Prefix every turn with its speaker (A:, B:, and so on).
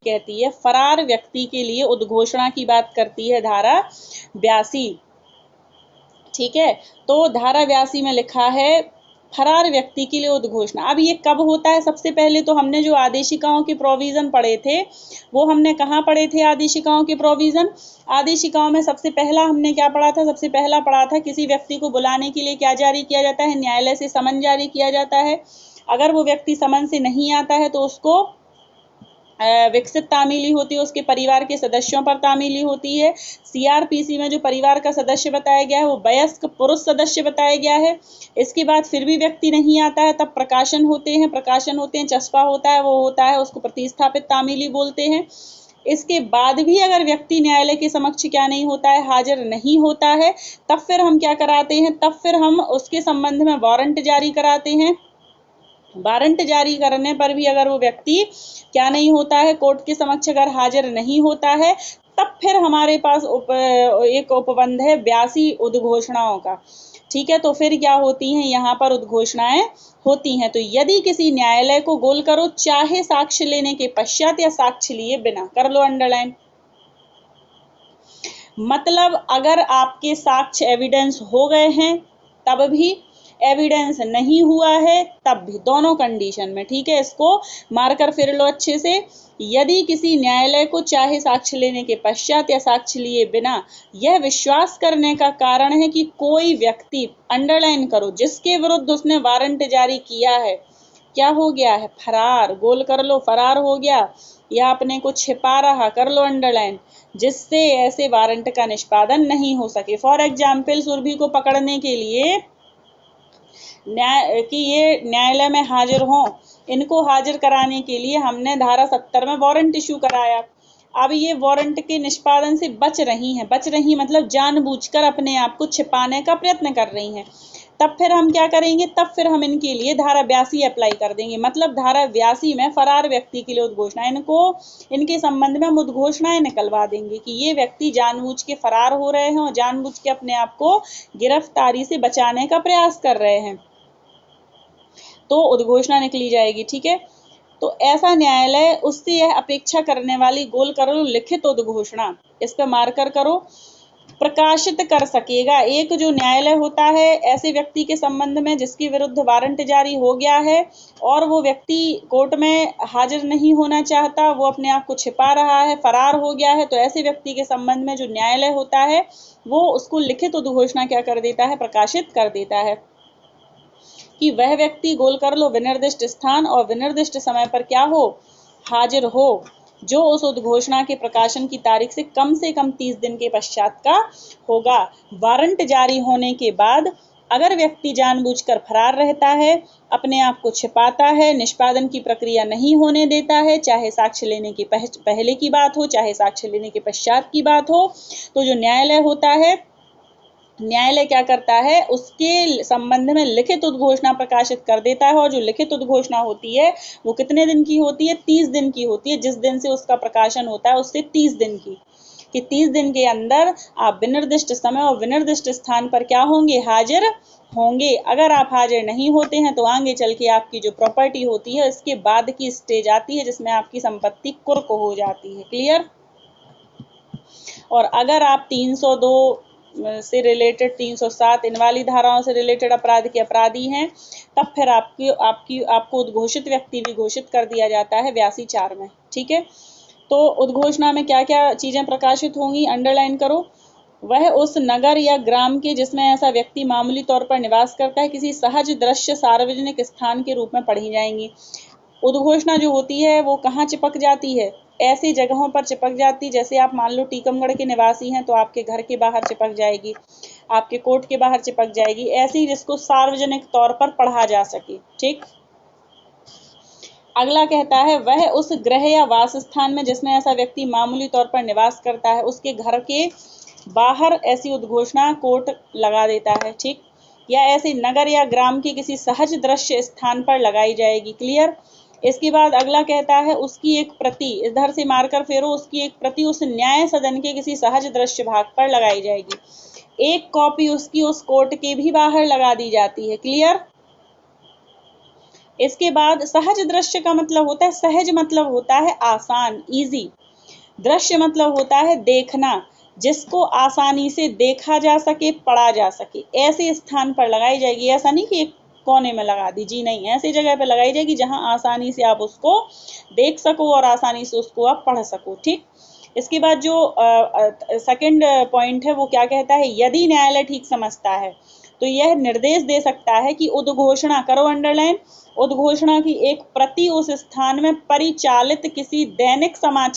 A: कहती है। फरार व्यक्ति के लिए उद्घोषणा की बात करती है धारा 82। ठीक है, तो धारा 82 में लिखा है फरार व्यक्ति के लिए उद्घोषणा। अब ये कब होता है? सबसे पहले तो हमने जो आदेशिकाओं के प्रोविजन पढ़े थे वो हमने कहाँ पढ़े थे? आदेशिकाओं के प्रोविजन, आदेशिकाओं में सबसे पहला हमने क्या पढ़ा था? सबसे पहला पढ़ा था किसी व्यक्ति को बुलाने के लिए क्या जारी किया जाता है? न्यायालय से समन जारी किया जाता है। अगर वो व्यक्ति समन से नहीं आता है तो उसको विकसित तामीली होती है, उसके परिवार के सदस्यों पर तामीली होती है। सीआरपीसी में जो परिवार का सदस्य बताया गया है वो वयस्क पुरुष सदस्य बताया गया है। इसके बाद फिर भी व्यक्ति नहीं आता है तब प्रकाशन होते हैं, चस्पा होता है, वो होता है, उसको प्रतिस्थापित तामीली बोलते हैं। इसके बाद भी अगर व्यक्ति न्यायालय के समक्ष क्या नहीं होता है? हाजिर नहीं होता है, तब फिर हम क्या कराते हैं? तब फिर हम उसके संबंध में वारंट जारी कराते हैं। वारंट जारी करने पर भी अगर वो व्यक्ति क्या नहीं होता है? कोर्ट के समक्ष अगर हाजिर नहीं होता है, तब फिर हमारे पास एक उपबंध है 82 उद्घोषणाओं का। ठीक है, तो फिर क्या होती हैं? यहाँ पर उद्घोषणाएं होती हैं। तो यदि किसी न्यायालय को गोल करो चाहे साक्ष्य लेने के पश्चात या साक्ष्य लिए बिना, कर लो अंडरलाइन। मतलब अगर आपके साक्ष्य एविडेंस हो गए हैं तब भी, एविडेंस नहीं हुआ है तब भी, दोनों कंडीशन में। ठीक है, इसको मारकर फिर लो अच्छे से। यदि किसी न्यायालय को चाहे साक्ष्य लेने के पश्चात या साक्ष्य लिए बिना यह विश्वास करने का कारण है कि कोई व्यक्ति, अंडरलाइन करो, जिसके विरुद्ध उसने वारंट जारी किया है क्या हो गया है? फरार। गोल कर लो, फरार हो गया या अपने को छिपा रहा, कर लो अंडरलाइन, जिससे ऐसे वारंट का निष्पादन नहीं हो सके। फॉर एग्जाम्पल, सुरभि को पकड़ने के लिए कि ये न्यायालय में हाजिर हों, इनको हाजिर कराने के लिए हमने धारा 70 में वारंट इशू कराया। अब ये वारंट के निष्पादन से बच रही मतलब जानबूझकर अपने आप को छिपाने का प्रयत्न कर रही हैं। तब फिर हम क्या करेंगे? तब फिर हम इनके लिए धारा 82 अप्लाई कर देंगे। मतलब धारा 82 में फरार व्यक्ति के लिए उद्घोषणा, इनको इनके संबंध में हम उद्घोषणाएं निकलवा देंगे कि ये व्यक्ति जानबूझ के फरार हो रहे हैं और जानबूझ के अपने आप को गिरफ्तारी से बचाने का प्रयास कर रहे हैं, तो उद्घोषणा निकली जाएगी। ठीक है, तो ऐसा न्यायालय उससे यह अपेक्षा करने वाली, गोल करो, लिखित उद्घोषणा, इस पर मार्कर करो, प्रकाशित कर सकेगा। एक जो न्यायालय होता है ऐसे व्यक्ति के संबंध में जिसके विरुद्ध वारंट जारी हो गया है और वो व्यक्ति कोर्ट में हाजिर नहीं होना चाहता, वो अपने आप को छिपा रहा है, फरार हो गया है, तो ऐसे व्यक्ति के संबंध में जो न्यायालय होता है वो उसको लिखित उद्घोषणा क्या कर देता है? प्रकाशित कर देता है कि वह व्यक्ति, गोल कर लो, विनिर्दिष्ट स्थान और विनिर्दिष्ट समय पर क्या हो? हाजिर हो, जो उस उद्घोषणा के प्रकाशन की तारीख से कम 30 दिन के पश्चात का होगा। वारंट जारी होने के बाद अगर व्यक्ति जानबूझकर फरार रहता है, अपने आप को छिपाता है, निष्पादन की प्रक्रिया नहीं होने देता है, चाहे साक्ष्य लेने के पहले की बात हो, चाहे साक्ष्य लेने के पश्चात की बात हो, तो जो न्यायालय होता है, न्यायालय क्या करता है? उसके संबंध में लिखित उद्घोषणा प्रकाशित कर देता है। और जो लिखित उद्घोषणा होती है वो कितने दिन की होती है? 30 दिन की होती है। जिस दिन से उसका प्रकाशन होता है उससे 30 दिन की, कि 30 दिन के अंदर आप विनिर्दिष्ट समय और विनिर्दिष्ट स्थान पर क्या होंगे? हाजिर होंगे। अगर आप हाजिर नहीं होते हैं तो आगे चल के आपकी जो प्रॉपर्टी होती है इसके बाद की स्टेज आती है जिसमें आपकी संपत्ति कुर्क हो जाती है। क्लियर? और अगर आप 302 से रिलेटेड, 307, इन वाली धाराओं से रिलेटेड अपराध के अपराधी हैं, तब फिर आपको उद्घोषित व्यक्ति भी घोषित कर दिया जाता है 82(4) में। ठीक है, तो उद्घोषणा में क्या क्या चीजें प्रकाशित होंगी? अंडरलाइन करो। वह उस नगर या ग्राम के जिसमें ऐसा व्यक्ति मामूली तौर पर निवास करता है किसी सहज दृश्य सार्वजनिक स्थान के रूप में पढ़ी जाएंगी। उद्घोषणा जो होती है वो कहाँ चिपक जाती है? ऐसी जगहों पर चिपक जाती, जैसे आप मान लो टीकमगढ़ के निवासी हैं तो आपके घर के बाहर चिपक जाएगी, आपके कोर्ट के बाहर चिपक जाएगी, ऐसी जिसको सार्वजनिक तौर पर पढ़ा जा सके। ठीक, अगला कहता है वह उस गृह या वास स्थान में जिसमें ऐसा व्यक्ति मामूली तौर पर निवास करता है उसके घर के बाहर ऐसी उद्घोषणा कोर्ट लगा देता है। ठीक, या ऐसे नगर या ग्राम के किसी सहज दृश्य स्थान पर लगाई जाएगी। क्लियर? इसके बाद अगला कहता है उसकी एक प्रति, इधर से मारकर फेरो, उसकी एक प्रति उस न्याय सदन के किसी सहज दृश्य भाग पर लगाई जाएगी। एक कॉपी उसकी उस कोर्ट के भी बाहर लगा दी जाती है। क्लियर? इसके बाद सहज दृश्य का मतलब होता है, सहज मतलब होता है आसान, इजी। दृश्य मतलब होता है देखना, जिसको आसानी से देखा जा सके, पढ़ा जा सके। ऐसे स्थान पर लगाई जाएगी, ऐसा नहीं कि एक कोने में लगा दी, जी नहीं, ऐसी जगह पर लगाई जाएगी जहां आसानी से आप उसको देख सको और आसानी से उसको आप पढ़ सको। ठीक, इसके बाद जो सेकंड पॉइंट है वो क्या कहता है, यदि न्यायालय ठीक समझता है तो यह निर्देश दे सकता है कि उद्घोषणा करो, अंडरलाइन, उद्घोषणा की एक प्रति उस स्थान में परिचालित किसी दैनिक समाचार